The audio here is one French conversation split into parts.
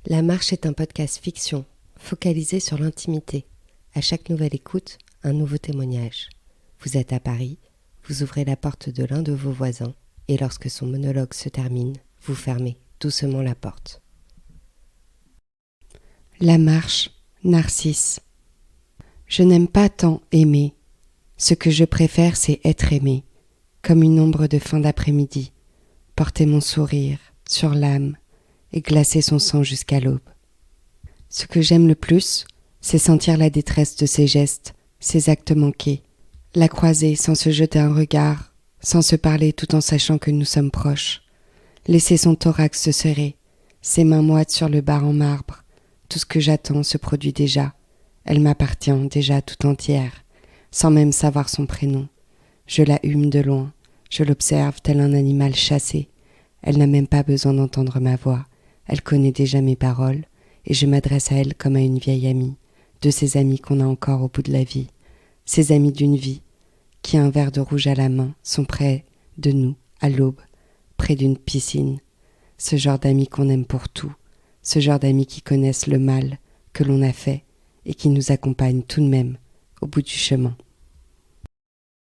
La Marche est un podcast fiction, focalisé sur l'intimité. À chaque nouvelle écoute, un nouveau témoignage. Vous êtes à Paris, vous ouvrez la porte de l'un de vos voisins, et lorsque son monologue se termine, vous fermez doucement la porte. La Marche, Narcisse. Je n'aime pas tant aimer. Ce que je préfère, c'est être aimé, comme une ombre de fin d'après-midi, porter mon sourire sur l'âme et glacer son sang jusqu'à l'aube. Ce que j'aime le plus, c'est sentir la détresse de ses gestes, ses actes manqués, la croiser sans se jeter un regard, sans se parler tout en sachant que nous sommes proches, laisser son thorax se serrer, ses mains moites sur le bar en marbre. Tout ce que j'attends se produit déjà. Elle m'appartient déjà tout entière, sans même savoir son prénom. Je la hume de loin, je l'observe tel un animal chassé. Elle n'a même pas besoin d'entendre ma voix. Elle connaît déjà mes paroles, et je m'adresse à elle comme à une vieille amie, de ces amies qu'on a encore au bout de la vie, ces amies d'une vie, qui, un verre de rouge à la main, sont près de nous, à l'aube, près d'une piscine. Ce genre d'amis qu'on aime pour tout, ce genre d'amis qui connaissent le mal que l'on a fait et qui nous accompagnent tout de même au bout du chemin.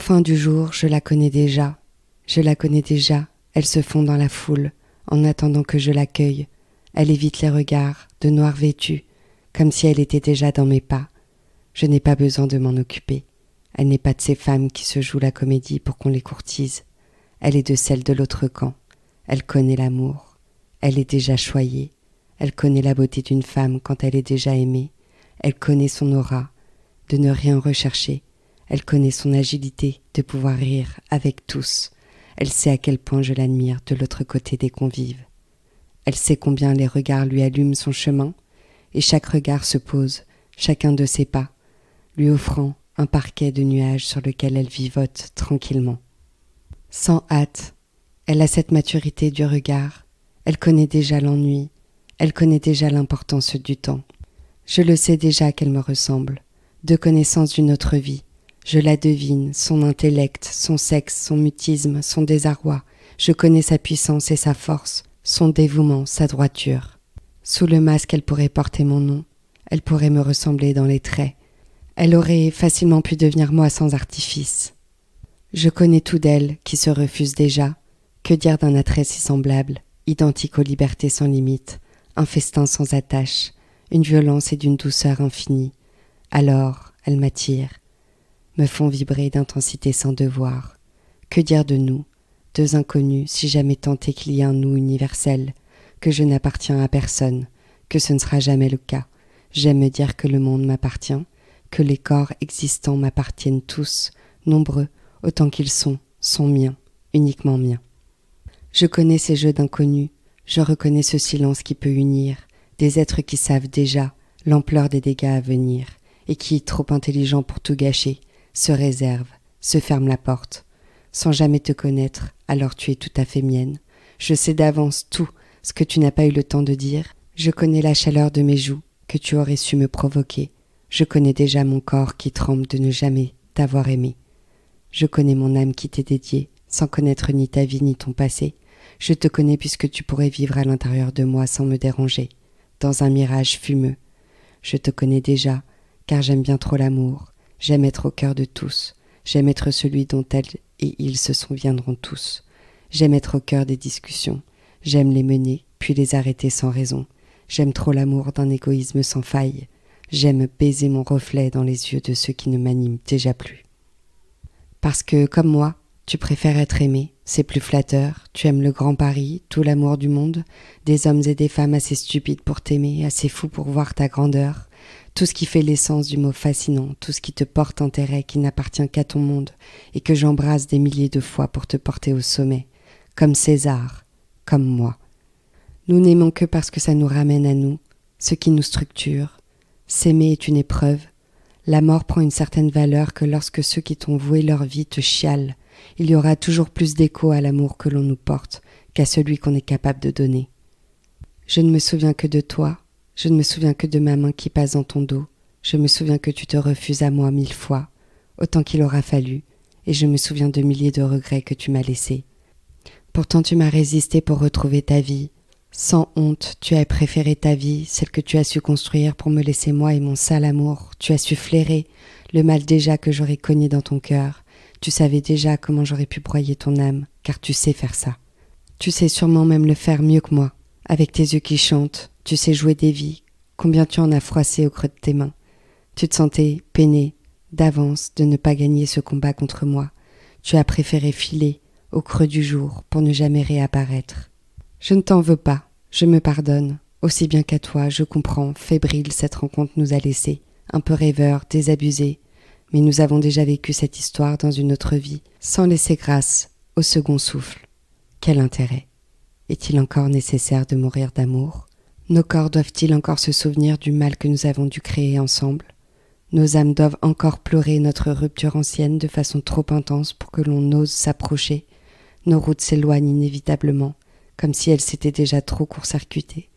Fin du jour, je la connais déjà, elle se fond dans la foule, en attendant que je l'accueille. Elle évite les regards, de noir vêtue, comme si elle était déjà dans mes pas. Je n'ai pas besoin de m'en occuper. Elle n'est pas de ces femmes qui se jouent la comédie pour qu'on les courtise. Elle est de celles de l'autre camp. Elle connaît l'amour. Elle est déjà choyée. Elle connaît la beauté d'une femme quand elle est déjà aimée. Elle connaît son aura, de ne rien rechercher. Elle connaît son agilité, de pouvoir rire avec tous. Elle sait à quel point je l'admire de l'autre côté des convives. Elle sait combien les regards lui allument son chemin, et chaque regard se pose, chacun de ses pas, lui offrant un parquet de nuages sur lequel elle vivote tranquillement. Sans hâte, elle a cette maturité du regard, elle connaît déjà l'ennui, elle connaît déjà l'importance du temps. Je le sais déjà qu'elle me ressemble, de connaissance d'une autre vie. Je la devine, son intellect, son sexe, son mutisme, son désarroi. Je connais sa puissance et sa force, son dévouement, sa droiture. Sous le masque, elle pourrait porter mon nom. Elle pourrait me ressembler dans les traits. Elle aurait facilement pu devenir moi sans artifice. Je connais tout d'elle qui se refuse déjà. Que dire d'un attrait si semblable, identique aux libertés sans limite, un festin sans attache, une violence et d'une douceur infinie. Alors, elle m'attire, me font vibrer d'intensité sans devoir. Que dire de nous, deux inconnus, si jamais tenté qu'il y ait un nous universel, que je n'appartiens à personne, que ce ne sera jamais le cas. J'aime me dire que le monde m'appartient, que les corps existants m'appartiennent tous, nombreux, autant qu'ils sont miens, uniquement miens. Je connais ces jeux d'inconnus, je reconnais ce silence qui peut unir, des êtres qui savent déjà l'ampleur des dégâts à venir, et qui, trop intelligents pour tout gâcher, se réservent, se ferment la porte. Sans jamais te connaître, alors tu es tout à fait mienne. Je sais d'avance tout ce que tu n'as pas eu le temps de dire. Je connais la chaleur de mes joues que tu aurais su me provoquer. Je connais déjà mon corps qui tremble de ne jamais t'avoir aimé. Je connais mon âme qui t'est dédiée, sans connaître ni ta vie ni ton passé. Je te connais puisque tu pourrais vivre à l'intérieur de moi sans me déranger, dans un mirage fumeux. Je te connais déjà, car j'aime bien trop l'amour. J'aime être au cœur de tous. J'aime être celui dont elle et ils se souviendront tous. J'aime être au cœur des discussions. J'aime les mener, puis les arrêter sans raison. J'aime trop l'amour d'un égoïsme sans faille. J'aime baiser mon reflet dans les yeux de ceux qui ne m'animent déjà plus. Parce que, comme moi, tu préfères être aimé, c'est plus flatteur. Tu aimes le grand Paris, tout l'amour du monde, des hommes et des femmes assez stupides pour t'aimer, assez fous pour voir ta grandeur. Tout ce qui fait l'essence du mot fascinant, tout ce qui te porte intérêt, qui n'appartient qu'à ton monde, et que j'embrasse des milliers de fois pour te porter au sommet, comme César, comme moi. Nous n'aimons que parce que ça nous ramène à nous, ce qui nous structure. S'aimer est une épreuve. La mort prend une certaine valeur que lorsque ceux qui t'ont voué leur vie te chialent. Il y aura toujours plus d'écho à l'amour que l'on nous porte qu'à celui qu'on est capable de donner. Je ne me souviens que de toi. Je ne me souviens que de ma main qui passe dans ton dos. Je me souviens que tu te refuses à moi 1000 fois, autant qu'il aura fallu, et je me souviens de milliers de regrets que tu m'as laissés. Pourtant tu m'as résisté pour retrouver ta vie, Sans honte, tu as préféré ta vie, celle que tu as su construire pour me laisser moi et mon sale amour. Tu as su flairer le mal déjà que j'aurais cogné dans ton cœur. Tu savais déjà comment j'aurais pu broyer ton âme, car tu sais faire ça. Tu sais sûrement même le faire mieux que moi. Avec tes yeux qui chantent, tu sais jouer des vies. Combien tu en as froissé au creux de tes mains. Tu te sentais peiné d'avance de ne pas gagner ce combat contre moi. Tu as préféré filer au creux du jour pour ne jamais réapparaître. Je ne t'en veux pas, je me pardonne. Aussi bien qu'à toi, je comprends, fébrile, cette rencontre nous a laissés, un peu rêveurs, désabusés. Mais nous avons déjà vécu cette histoire dans une autre vie, sans laisser grâce au second souffle. Quel intérêt? Est-il encore nécessaire de mourir d'amour? Nos corps doivent-ils encore se souvenir du mal que nous avons dû créer ensemble? Nos âmes doivent encore pleurer notre rupture ancienne de façon trop intense pour que l'on ose s'approcher. Nos routes s'éloignent inévitablement, comme si elles s'étaient déjà trop court-circuitées.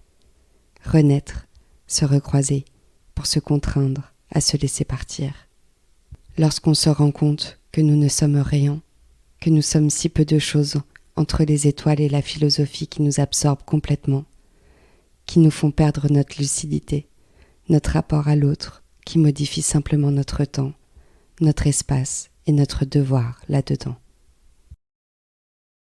Renaître, se recroiser, pour se contraindre à se laisser partir. Lorsqu'on se rend compte que nous ne sommes rien, que nous sommes si peu de choses entre les étoiles et la philosophie qui nous absorbent complètement, qui nous font perdre notre lucidité, notre rapport à l'autre, qui modifie simplement notre temps, notre espace et notre devoir là-dedans.